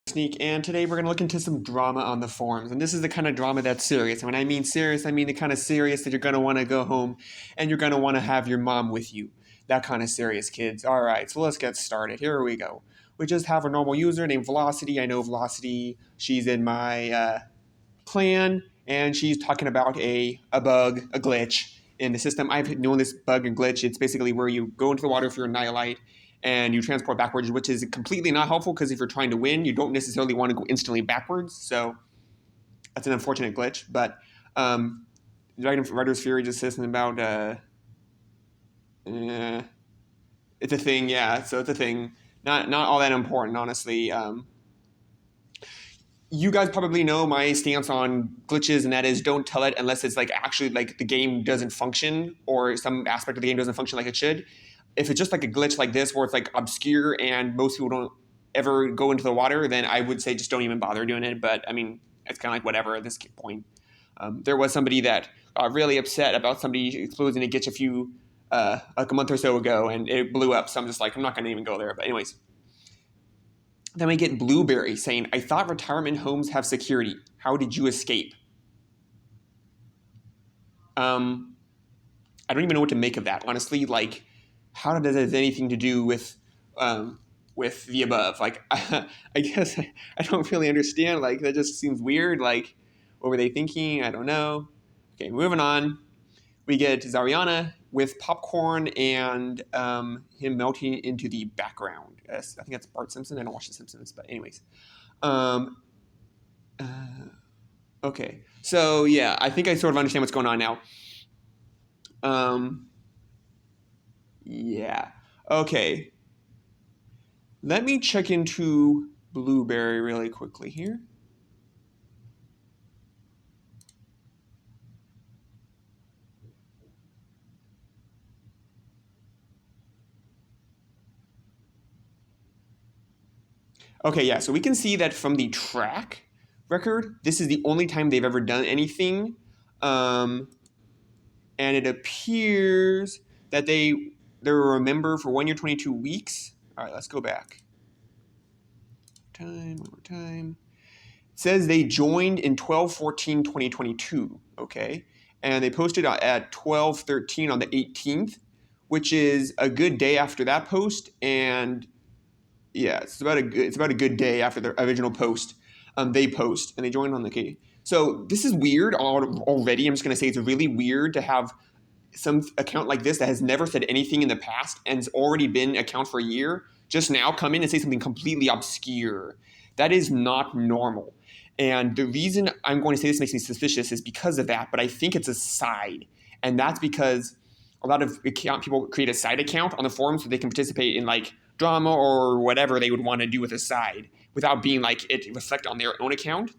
Sneak, and today we're going to look into some drama on the forums. And this is the kind of drama that's serious. And when I mean serious, I mean the kind of serious that you're going to want to go home and you're going to want to have your mom with you. That kind of serious, kids. All right, so let's get started. Here we go. We just have a normal user named Velocity. I know Velocity. She's in my clan, and she's talking about a bug, a glitch in the system. I've known this bug and glitch. It's basically where you go into the water if you're a Nihilite, and you transport backwards, which is completely not helpful because if you're trying to win, you don't necessarily want to go instantly backwards. So that's an unfortunate glitch. But Writer's Fury just says something about it's a thing, yeah. So it's a thing. Not all that important, honestly. You guys probably know my stance on glitches, and that is don't tell it unless it's like actually like the game doesn't function or some aspect of the game doesn't function like it should. If it's just like a glitch like this where it's like obscure and most people don't ever go into the water, then I would say just don't even bother doing it. But I mean, it's kind of like whatever at this point. There was somebody that got really upset about somebody exposing a glitch like a month or so ago, and it blew up. So I'm just like, I'm not going to even go there. But anyways, then we get Blueberry saying, I thought retirement homes have security. How did you escape? I don't even know what to make of that, honestly. Like, how does that have anything to do with the above? Like, I guess I don't really understand. Like, that just seems weird. Like, what were they thinking? I don't know. Okay, moving on. We get Zariana with popcorn and him melting into the background. I think that's Bart Simpson. I don't watch The Simpsons, but anyways. Okay, so yeah, I think I sort of understand what's going on now. Yeah. Okay. Let me check into Blueberry really quickly here. Okay, yeah, so we can see that from the track record, this is the only time they've ever done anything. And it appears that they're a member for 1 year, 22 weeks. All right, let's go back. One more time. It says they joined in 12/14/2022, okay? And they posted at 12/13 on the 18th, which is a good day after that post. And yeah, it's about a good day after the original post. They post, and they joined on the K. So this is weird already. I'm just going to say it's really weird to have some account like this that has never said anything in the past and has already been account for a year just now come in and say something completely obscure. That is not normal. And the reason I'm going to say this makes me suspicious is because of that, but I think it's a side. And that's because a lot of people create a side account on the forum so they can participate in like drama or whatever they would want to do with a side without being like it reflect on their own account.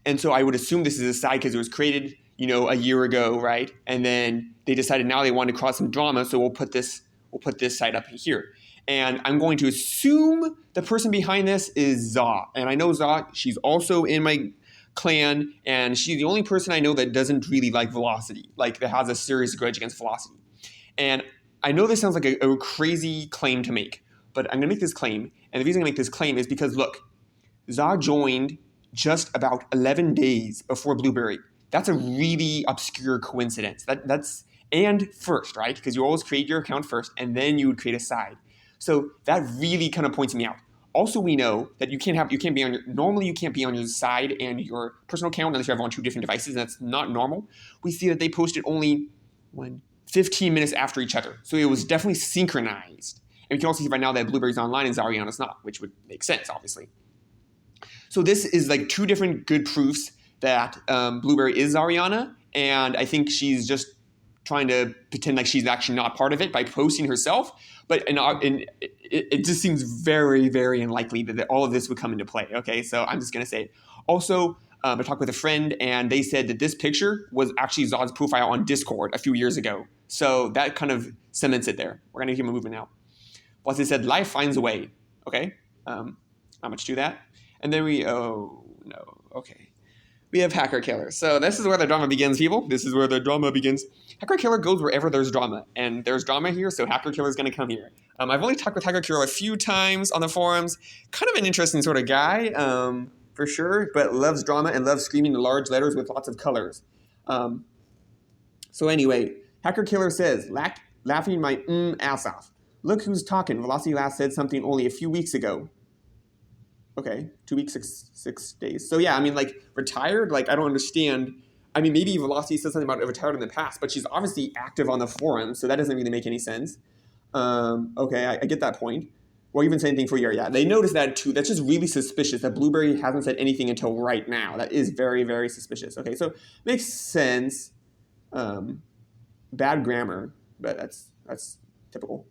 And so I would assume this is a side because it was created, a year ago, right? And then they decided now they want to cause some drama, so we'll put this side up here. And I'm going to assume the person behind this is Za. And I know Za, she's also in my clan, and she's the only person I know that doesn't really like Velocity, like that has a serious grudge against Velocity. And I know this sounds like a crazy claim to make, but I'm going to make this claim. And the reason I make this claim is because, look, Za joined just about 11 days before Blueberry. That's a really obscure coincidence. That's and first, right? Because you always create your account first, and then you would create a side. So that really kind of points me out. Also, we know that normally you can't be on your side and your personal account unless you have on two different devices, and that's not normal. We see that they posted only 15 minutes after each other. So it was definitely synchronized. And we can also see right now that Blueberry's online and Zariana's not, which would make sense, obviously. So this is like two different good proofs that Blueberry is Zariana, and I think she's just trying to pretend like she's actually not part of it by posting herself. But it just seems very, very unlikely that all of this would come into play. Okay, so I'm just going to say it. Also, I talked with a friend, and they said that this picture was actually Zod's profile on Discord a few years ago. So that kind of cements it there. We're going to keep moving now. Plus, they said, life finds a way. Okay, not much to that. And then okay. we have Hacker Killer. So this is where the drama begins, people. This is where the drama begins. Hacker Killer goes wherever there's drama, and there's drama here, so Hacker Killer is going to come here. I've only talked with Hacker Killer a few times on the forums. Kind of an interesting sort of guy, for sure, but loves drama and loves screaming in large letters with lots of colors. So anyway, Hacker Killer says, laughing my ass off. Look who's talking. Velocity last said something only a few weeks ago. Okay, 2 weeks, six days. So yeah, I mean, like, retired, like, I don't understand. I mean, maybe Velocity said something about retired in the past, but she's obviously active on the forum, so that doesn't really make any sense. Okay, I get that point. Well, even saying anything for a year, yeah. They noticed that too. That's just really suspicious that Blueberry hasn't said anything until right now. That is very, very suspicious. Okay, so makes sense. Bad grammar, but that's typical.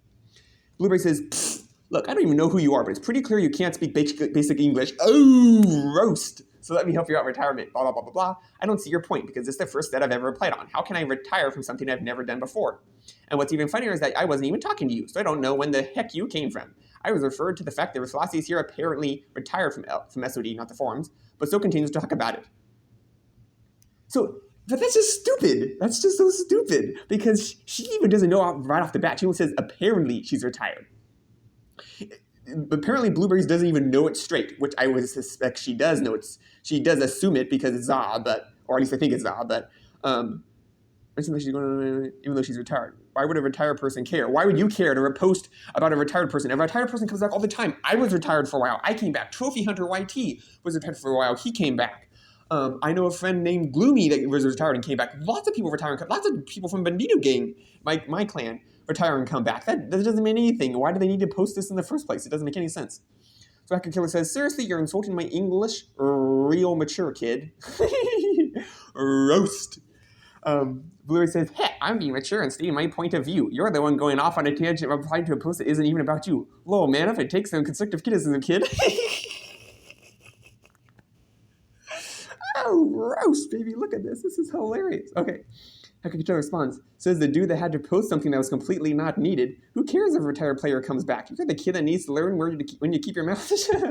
Blueberry says, look, I don't even know who you are, but it's pretty clear you can't speak basic English. Oh, roast. So let me help you out retirement, blah, blah, blah, blah, blah. I don't see your point because it's the first that I've ever applied on. How can I retire from something I've never done before? And what's even funnier is that I wasn't even talking to you, so I don't know when the heck you came from. I was referred to the fact that Velocity here apparently retired from SoD, not the forums, but still continues to talk about it. So, but that's just stupid. That's just so stupid because she even doesn't know right off the bat. She only says apparently she's retired. Apparently Blueberries doesn't even know it straight, which I would suspect she does know. She does assume it because it's ZA, or at least I think it's ZA, but even though she's retired. Why would a retired person care? Why would you care to post about a retired person? A retired person comes back all the time. I was retired for a while. I came back. Trophy Hunter YT was retired for a while. He came back. I know a friend named Gloomy that was retired and came back. Lots of people retire. Lots of people from Bandito Gang, my clan, retire and come back. That doesn't mean anything. Why do they need to post this in the first place? It doesn't make any sense. So Hacker Killer says, seriously, you're insulting my English? Real mature, kid. Roast. Blueberry says, hey, I'm being mature and stating my point of view. You're the one going off on a tangent replying to a post that isn't even about you. Lol, man, if it takes some constructive criticism, kid. Oh, roast, baby. Look at this. This is hilarious. Okay. Hacker Killer responds, says the dude that had to post something that was completely not needed. Who cares if a retired player comes back? You're the kid that needs to learn when you keep your mouth shut.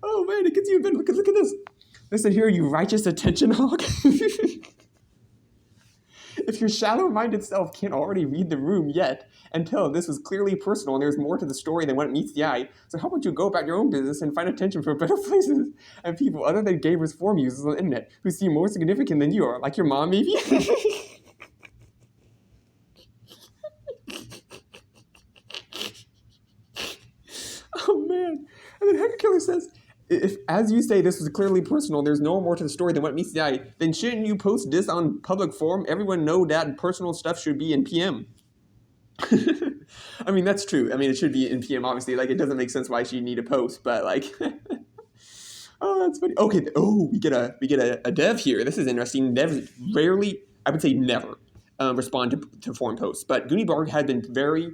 Oh, man, it gets you in bed. Look at this. Listen here, you righteous attention hog. If your shallow-minded self can't already read the room yet and tell this was clearly personal and there's more to the story than what meets the eye, so how about you go about your own business and find attention from better places and people other than gamers forum users on the internet who seem more significant than you are, like your mom maybe? Oh man. And then Hacker Killer says, if, as you say, this was clearly personal, there's no more to the story than what meets the eye, then shouldn't you post this on public forum? Everyone know that personal stuff should be in PM. I mean, that's true. I mean, it should be in PM, obviously. Like, it doesn't make sense why she'd need a post, but like, oh, that's funny. Okay, we get a dev here. This is interesting. Devs rarely, I would say never, respond to forum posts, but Gooneybarg had been very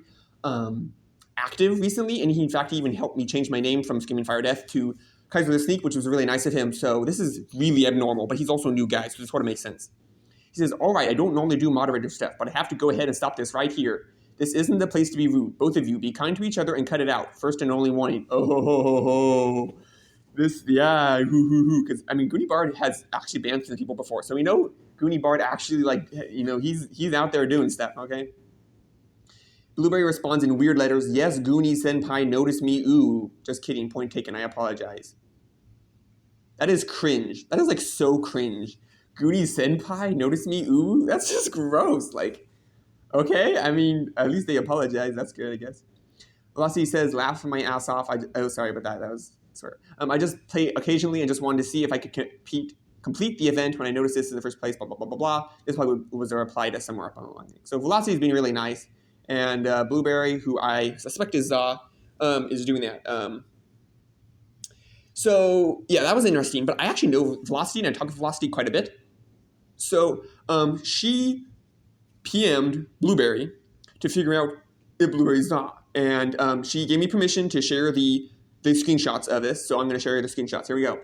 active recently, and he in fact even helped me change my name from Screaming Fire Death to Kaiser the Sneak, which was really nice of him. So this is really abnormal, but he's also a new guy, so this sort of makes sense. He says, all right, I don't normally do moderator stuff, but I have to go ahead and stop this right here. This isn't the place to be rude. Both of you, be kind to each other and cut it out. First and only warning. Oh, ho, ho, ho, ho. This, yeah, hoo, hoo, hoo. Because, I mean, Gooneybarg has actually banned some people before. So we know Gooneybarg actually, like, you know, he's out there doing stuff, okay? Blueberry responds in weird letters, yes, Goonie Senpai noticed me, ooh. Just kidding, point taken, I apologize. That is cringe. That is, like, so cringe. Goonie Senpai noticed me, ooh? That's just gross, like, okay, I mean, at least they apologize, that's good, I guess. Velocity says, laugh my ass off, oh, sorry about that, that was, sorry. I just play occasionally and just wanted to see if I could complete the event when I noticed this in the first place, blah, blah, blah, blah, blah. This probably was a reply to somewhere up on the line. So Velocity has been really nice. And Blueberry, who I suspect is ZA, is doing that. So, yeah, that was interesting. But I actually know Velocity, and I talk to Velocity quite a bit. So she PM'd Blueberry to figure out if Blueberry's ZA. And she gave me permission to share the screenshots of this. So I'm going to share the screenshots. Here we go.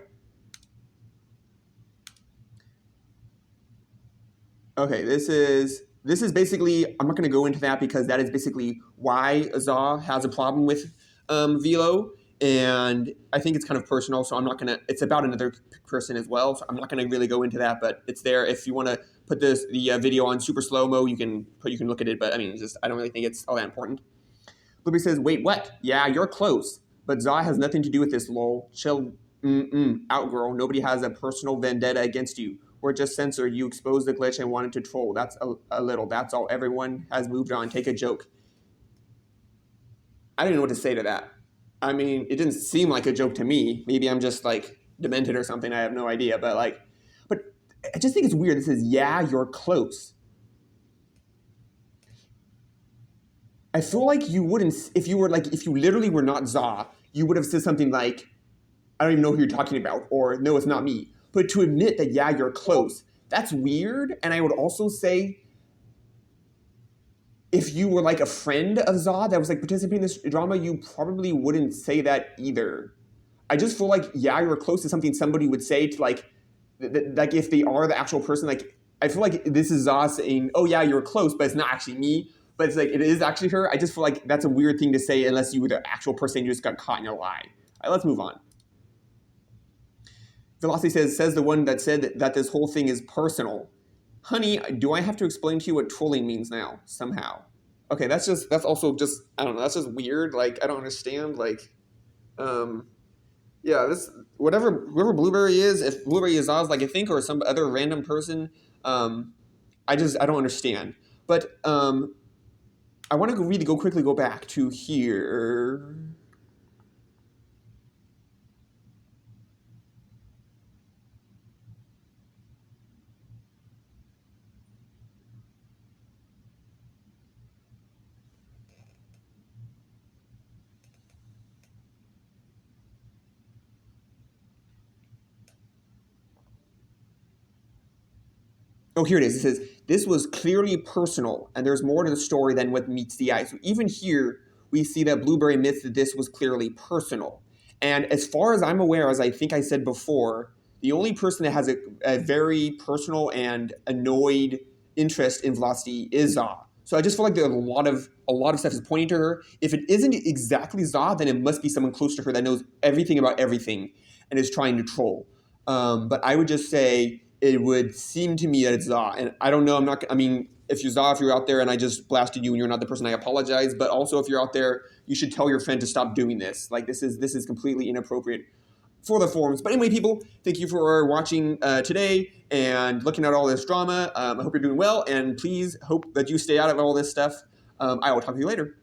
Okay, this is basically, I'm not going to go into that because that is basically why ZA has a problem with Velo. And I think it's kind of personal, so I'm not gonna. It's about another person as well, so I'm not gonna really go into that. But it's there. If you want to put the video on super slow mo, you can look at it. But I mean, I don't really think it's all that important. Blueberry says, "Wait, what? Yeah, you're close, but Za has nothing to do with this. Lol. Chill. Out, girl. Nobody has a personal vendetta against you. We're just censored. You exposed the glitch and wanted to troll. That's a little. That's all. Everyone has moved on. Take a joke." I don't know what to say to that. I mean, it didn't seem like a joke to me. Maybe I'm just like demented or something. I have no idea. But I just think it's weird. It says, "Yeah, you're close." I feel like you wouldn't, if you literally were not Za, you would have said something like, "I don't even know who you're talking about," or "No, it's not me." But to admit that, yeah, you're close, that's weird. And I would also say, if you were like a friend of Za that was like participating in this drama, you probably wouldn't say that either. I just feel like, yeah, you're close to something somebody would say to like if they are the actual person. Like, I feel like this is Za saying, "Oh yeah, you're close," but it's not actually me. But it's like, it is actually her. I just feel like that's a weird thing to say unless you were the actual person and you just got caught in a lie. All right, let's move on. Velocity says the one that said that this whole thing is personal. Honey, do I have to explain to you what trolling means now, somehow? Okay, that's also just, I don't know, that's just weird. Like, I don't understand. Like, yeah, whoever Blueberry is, if Blueberry is Oz, like I think, or some other random person, I don't understand. But I want to really quickly go back to here. Oh, here it is. It says, "This was clearly personal, and there's more to the story than what meets the eye." So even here, we see that Blueberry admits that this was clearly personal. And as far as I'm aware, as I think I said before, the only person that has a very personal and annoyed interest in Velocity is Za. So I just feel like there's a lot of stuff is pointing to her. If it isn't exactly Za, then it must be someone close to her that knows everything about everything and is trying to troll. But I would just say, it would seem to me that it's Za. And I don't know, if you're Za, if you're out there and I just blasted you and you're not the person, I apologize. But also, if you're out there, you should tell your friend to stop doing this. Like, this is completely inappropriate for the forums. But anyway, people, thank you for watching today and looking at all this drama. I hope you're doing well, and please hope that you stay out of all this stuff. I will talk to you later.